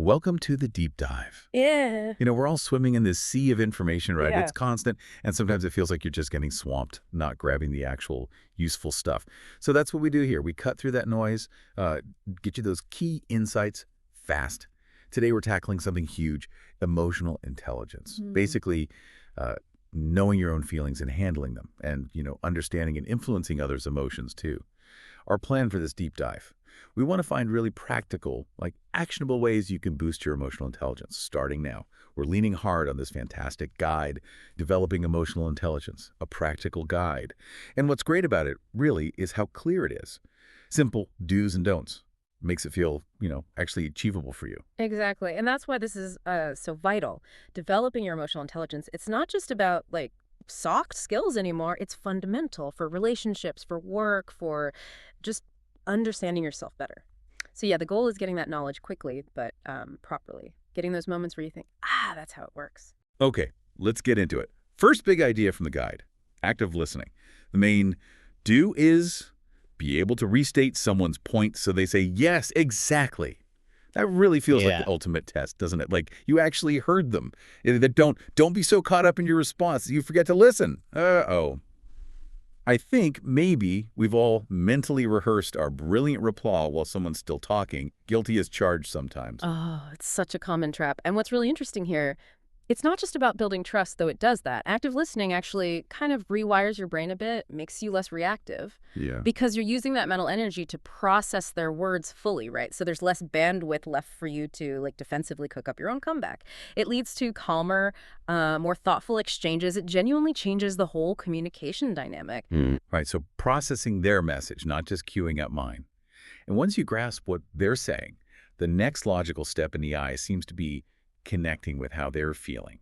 Welcome to the deep dive. Yeah. We're all swimming in this sea of information, right? Yeah. It's constant, and sometimes it feels like you're just getting swamped, not grabbing the actual useful stuff. So that's what we do here. We cut through that noise, get you those key insights fast. Today we're tackling something huge, emotional intelligence. Basically, knowing your own feelings and handling them, and, understanding and influencing others' emotions too. Our plan for this deep dive: we want to find really practical, actionable ways you can boost your emotional intelligence, starting now. We're leaning hard on this fantastic guide, Developing Emotional Intelligence, a practical guide. And what's great about it, really, is how clear it is. Simple do's and don'ts. Makes it feel, actually achievable for you. Exactly. And that's why this is so vital. Developing your emotional intelligence, it's not just about, soft skills anymore. It's fundamental for relationships, for work, for just understanding yourself better. So yeah, the goal is getting that knowledge quickly, but properly. Getting those moments where you think, that's how it works. Okay, let's get into it. First big idea from the guide: active listening. The main do is be able to restate someone's point so they say, yes, exactly. That really feels like the ultimate test, doesn't it? Like you actually heard them. Don't be so caught up in your response that you forget to listen. Uh-oh. I think maybe we've all mentally rehearsed our brilliant reply while someone's still talking, guilty as charged sometimes. Oh, it's such a common trap. And what's really interesting here, it's not just about building trust, though it does that. Active listening actually kind of rewires your brain a bit, makes you less reactive. Yeah. Because you're using that mental energy to process their words fully, right? So there's less bandwidth left for you to defensively cook up your own comeback. It leads to calmer, more thoughtful exchanges. It genuinely changes the whole communication dynamic. Right, so processing their message, not just queuing up mine. And once you grasp what they're saying, the next logical step in the eye seems to be connecting with how they're feeling.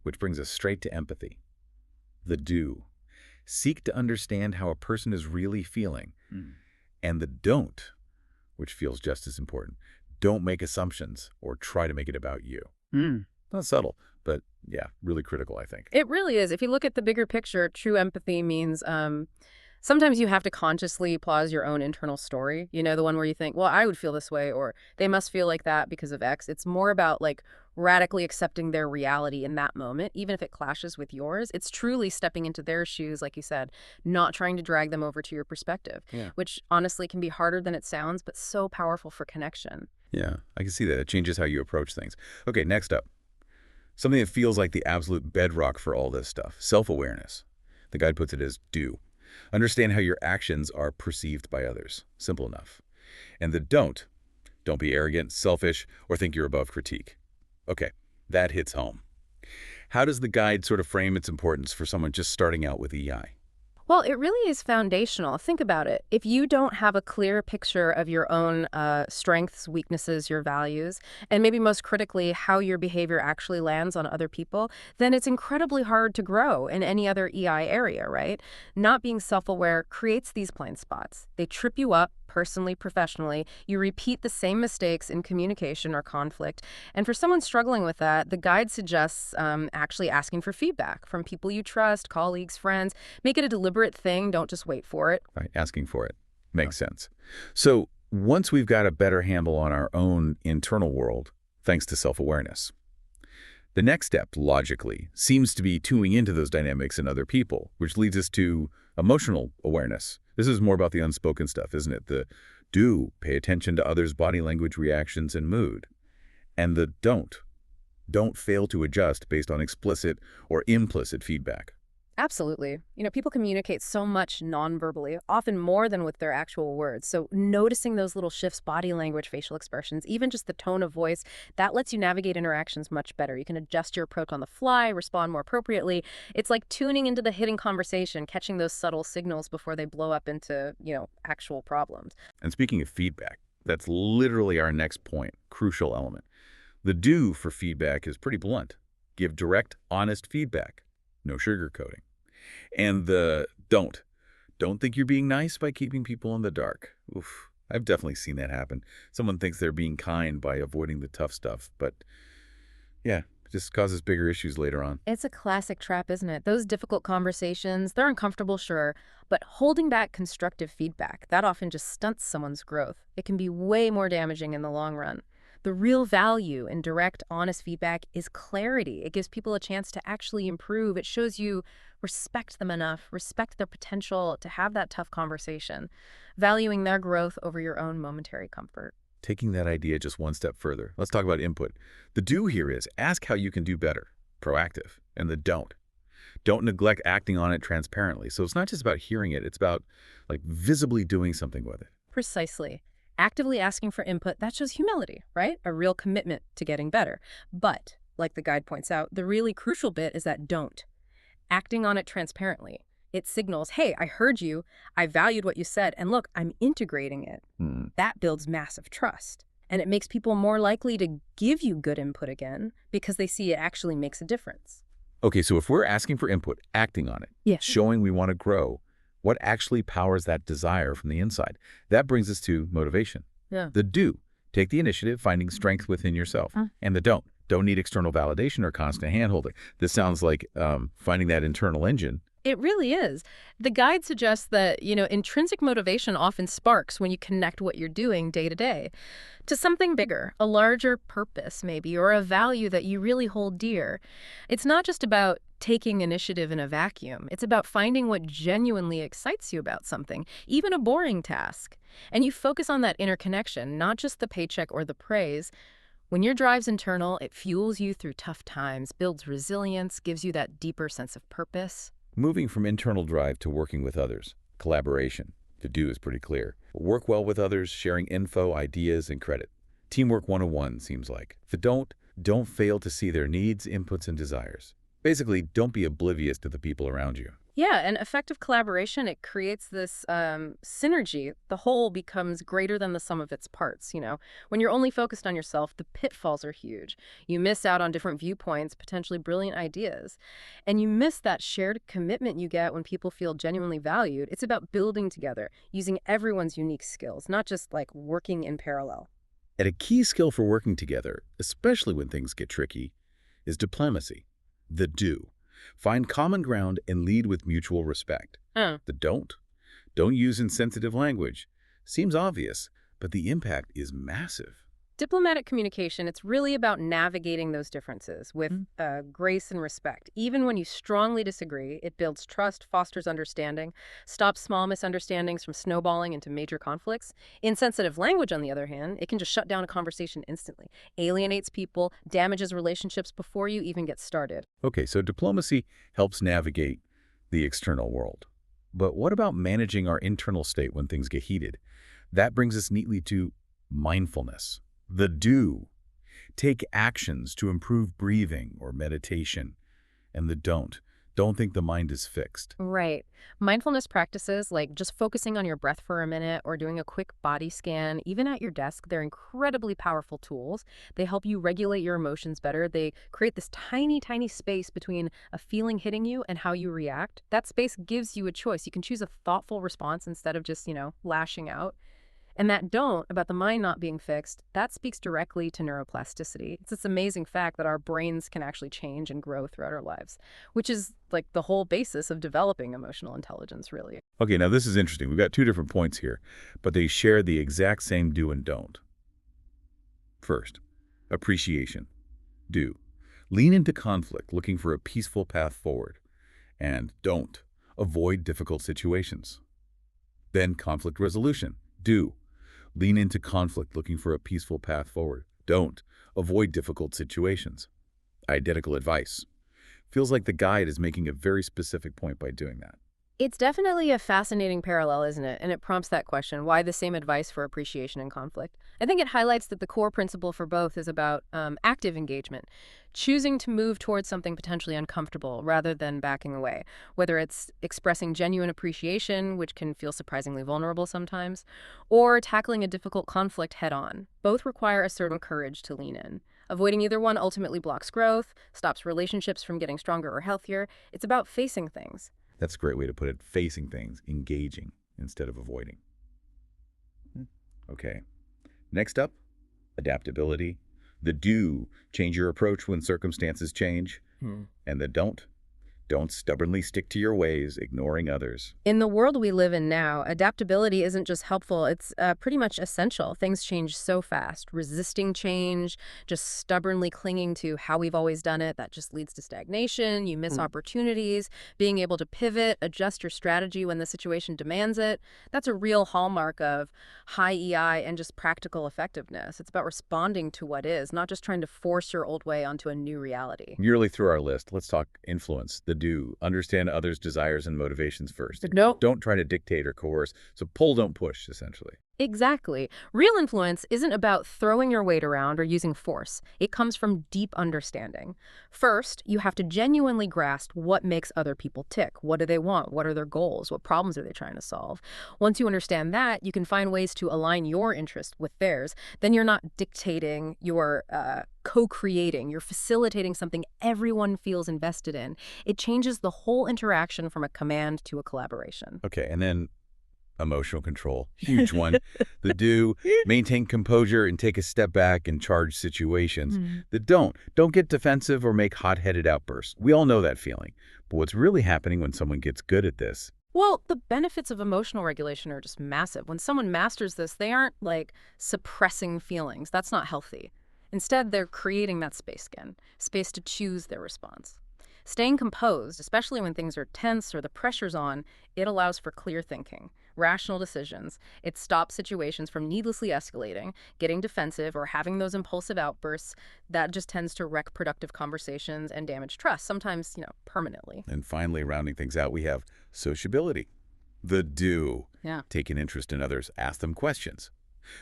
Which brings us straight to empathy. The do: seek to understand how a person is really feeling. And the don't, which feels just as important: don't make assumptions or try to make it about you. Not subtle, but yeah, really critical, I think. It really is. If you look at the bigger picture, true empathy means sometimes you have to consciously pause your own internal story. The one where you think, well, I would feel this way, or they must feel like that because of X. It's more about radically accepting their reality in that moment, even if it clashes with yours. It's truly stepping into their shoes, like you said, not trying to drag them over to your perspective, which honestly can be harder than it sounds, but so powerful for connection. Yeah, I can see that. It changes how you approach things. Okay, next up. Something that feels like the absolute bedrock for all this stuff: self-awareness. The guide puts it as do: understand how your actions are perceived by others. Simple enough. And the don't be arrogant, selfish, or think you're above critique. Okay, that hits home. How does the guide sort of frame its importance for someone just starting out with EI? Well, it really is foundational. Think about it. If you don't have a clear picture of your own strengths, weaknesses, your values, and maybe most critically, how your behavior actually lands on other people, then it's incredibly hard to grow in any other EI area, right? Not being self-aware creates these blind spots. They trip you up personally, professionally. You repeat the same mistakes in communication or conflict. And for someone struggling with that, the guide suggests actually asking for feedback from people you trust, colleagues, friends. Make it a deliberate thing. Don't just wait for it. Right, asking for it. Makes sense. So once we've got a better handle on our own internal world, thanks to self-awareness, the next step, logically, seems to be tuning into those dynamics in other people, which leads us to emotional awareness. This is more about the unspoken stuff, isn't it? The do: pay attention to others' body language, reactions, and mood. And the don't fail to adjust based on explicit or implicit feedback. Absolutely. People communicate so much non-verbally, often more than with their actual words. So noticing those little shifts, body language, facial expressions, even just the tone of voice, that lets you navigate interactions much better. You can adjust your approach on the fly, respond more appropriately. It's like tuning into the hidden conversation, catching those subtle signals before they blow up into, actual problems. And speaking of feedback, that's literally our next point, crucial element. The do for feedback is pretty blunt. Give direct, honest feedback. No sugarcoating. And the don't think you're being nice by keeping people in the dark. Oof, I've definitely seen that happen. Someone thinks they're being kind by avoiding the tough stuff, but yeah, it just causes bigger issues later on. It's a classic trap, isn't it? Those difficult conversations, they're uncomfortable, sure, but holding back constructive feedback, that often just stunts someone's growth. It can be way more damaging in the long run. The real value in direct, honest feedback is clarity. It gives people a chance to actually improve. It shows you respect them enough, respect their potential to have that tough conversation, valuing their growth over your own momentary comfort. Taking that idea just one step further, let's talk about input. The do here is ask how you can do better, proactive, and the don't. Don't neglect acting on it transparently. So it's not just about hearing it, it's about like visibly doing something with it. Precisely. Actively asking for input, that shows humility, right? A real commitment to getting better. But, like the guide points out, the really crucial bit is that don't. Acting on it transparently. It signals, hey, I heard you, I valued what you said, and look, I'm integrating it. That builds massive trust. And it makes people more likely to give you good input again because they see it actually makes a difference. Okay, so if we're asking for input, acting on it, Yeah. showing we want to grow, what actually powers that desire from the inside? That brings us to motivation. Yeah. The do, take the initiative, finding strength within yourself. And the don't need external validation or constant handholding. This sounds like finding that internal engine. It really is. The guide suggests that, intrinsic motivation often sparks when you connect what you're doing day to day to something bigger, a larger purpose maybe, or a value that you really hold dear. It's not just about taking initiative in a vacuum. It's about finding what genuinely excites you about something, even a boring task. And you focus on that inner connection, not just the paycheck or the praise. When your drive's internal, it fuels you through tough times, builds resilience, gives you that deeper sense of purpose. Moving from internal drive to working with others, collaboration. The do is pretty clear. Work well with others, sharing info, ideas, and credit. Teamwork 101 seems like. The don't fail to see their needs, inputs, and desires. Basically, don't be oblivious to the people around you. Yeah, and effective collaboration, it creates this synergy. The whole becomes greater than the sum of its parts, When you're only focused on yourself, the pitfalls are huge. You miss out on different viewpoints, potentially brilliant ideas. And you miss that shared commitment you get when people feel genuinely valued. It's about building together, using everyone's unique skills, not just like working in parallel. And a key skill for working together, especially when things get tricky, is diplomacy. The do. Find common ground and lead with mutual respect. The don't use insensitive language. Seems obvious, but the impact is massive. Diplomatic communication, it's really about navigating those differences with grace and respect. Even when you strongly disagree, it builds trust, fosters understanding, stops small misunderstandings from snowballing into major conflicts. Insensitive language, on the other hand, it can just shut down a conversation instantly, alienates people, damages relationships before you even get started. Okay, so diplomacy helps navigate the external world. But what about managing our internal state when things get heated? That brings us neatly to mindfulness. The do. Take actions to improve breathing or meditation. And the don't. Don't think the mind is fixed. Right. Mindfulness practices like just focusing on your breath for a minute or doing a quick body scan, even at your desk, they're incredibly powerful tools. They help you regulate your emotions better. They create this tiny, tiny space between a feeling hitting you and how you react. That space gives you a choice. You can choose a thoughtful response instead of just, lashing out. And that don't, about the mind not being fixed, that speaks directly to neuroplasticity. It's this amazing fact that our brains can actually change and grow throughout our lives, which is like the whole basis of developing emotional intelligence, really. Okay, now this is interesting. We've got two different points here, but they share the exact same do and don't. First, appreciation. Do. Lean into conflict, looking for a peaceful path forward. And don't. Avoid difficult situations. Then conflict resolution. Do. Lean into conflict, looking for a peaceful path forward. Don't. Avoid difficult situations. Identical advice. Feels like the guide is making a very specific point by doing that. It's definitely a fascinating parallel, isn't it? And it prompts that question, why the same advice for appreciation and conflict? I think it highlights that the core principle for both is about active engagement, choosing to move towards something potentially uncomfortable rather than backing away, whether it's expressing genuine appreciation, which can feel surprisingly vulnerable sometimes, or tackling a difficult conflict head-on. Both require a certain courage to lean in. Avoiding either one ultimately blocks growth, stops relationships from getting stronger or healthier. It's about facing things. That's a great way to put it. Facing things, engaging instead of avoiding. Okay. Next up, adaptability. The do, change your approach when circumstances change. And the don't Don't stubbornly stick to your ways, ignoring others. In the world we live in now, adaptability isn't just helpful, it's pretty much essential. Things change so fast. Resisting change, just stubbornly clinging to how we've always done it, that just leads to stagnation. You miss opportunities. Being able to pivot, adjust your strategy when the situation demands it, that's a real hallmark of high EI and just practical effectiveness. It's about responding to what is, not just trying to force your old way onto a new reality. Nearly through our list, let's talk influence, the do. Understand others' desires and motivations first. No. Don't try to dictate or coerce. So pull, don't push, essentially. Exactly. Real influence isn't about throwing your weight around or using force. It comes from deep understanding. First, you have to genuinely grasp what makes other people tick. What do they want? What are their goals? What problems are they trying to solve? Once you understand that, you can find ways to align your interest with theirs. Then you're not dictating, you're co-creating, you're facilitating something everyone feels invested in. It changes the whole interaction from a command to a collaboration. Okay, and then emotional control, huge one. The do, maintain composure and take a step back in charged situations. The don't get defensive or make hot-headed outbursts. We all know that feeling. But what's really happening when someone gets good at this? Well, the benefits of emotional regulation are just massive. When someone masters this, they aren't like suppressing feelings. That's not healthy. Instead, they're creating that space again, space to choose their response. Staying composed, especially when things are tense or the pressure's on, it allows for clear thinking, rational decisions. It stops situations from needlessly escalating, getting defensive, or having those impulsive outbursts that just tends to wreck productive conversations and damage trust, sometimes, permanently. And finally, rounding things out, we have sociability. The do. Yeah. Take an interest in others. Ask them questions.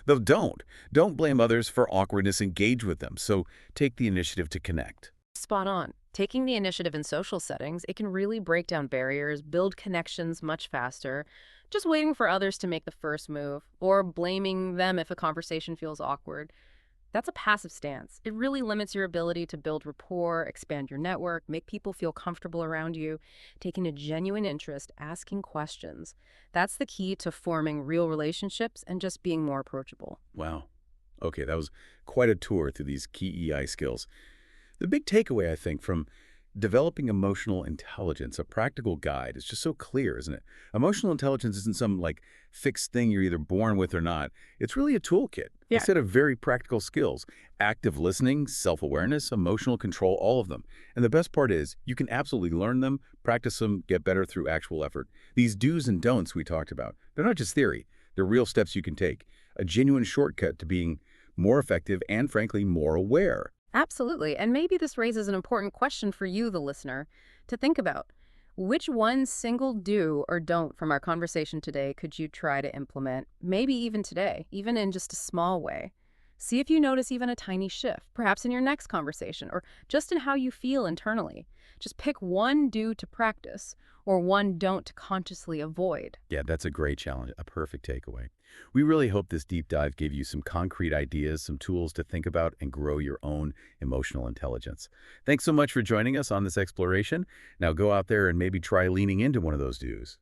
The don't blame others for awkwardness. Engage with them. So take the initiative to connect. Spot on. Taking the initiative in social settings, it can really break down barriers, build connections much faster. Just waiting for others to make the first move, or blaming them if a conversation feels awkward, that's a passive stance. It really limits your ability to build rapport, expand your network, make people feel comfortable around you. Taking a genuine interest, asking questions, that's the key to forming real relationships and just being more approachable. Wow. Okay, that was quite a tour through these key EI skills. The big takeaway, I think, from developing emotional intelligence, a practical guide, is just so clear, isn't it? Emotional intelligence isn't some, fixed thing you're either born with or not. It's really a toolkit, a set of very practical skills. Active listening, self-awareness, emotional control, all of them. And the best part is, you can absolutely learn them, practice them, get better through actual effort. These do's and don'ts we talked about, they're not just theory. They're real steps you can take. A genuine shortcut to being more effective and, frankly, more aware. Absolutely. And maybe this raises an important question for you, the listener, to think about. Which one single do or don't from our conversation today could you try to implement, maybe even today, even in just a small way? See if you notice even a tiny shift, perhaps in your next conversation, or just in how you feel internally. Just pick one do to practice, or one don't to consciously avoid. Yeah, that's a great challenge, a perfect takeaway. We really hope this deep dive gave you some concrete ideas, some tools to think about and grow your own emotional intelligence. Thanks so much for joining us on this exploration. Now go out there and maybe try leaning into one of those do's.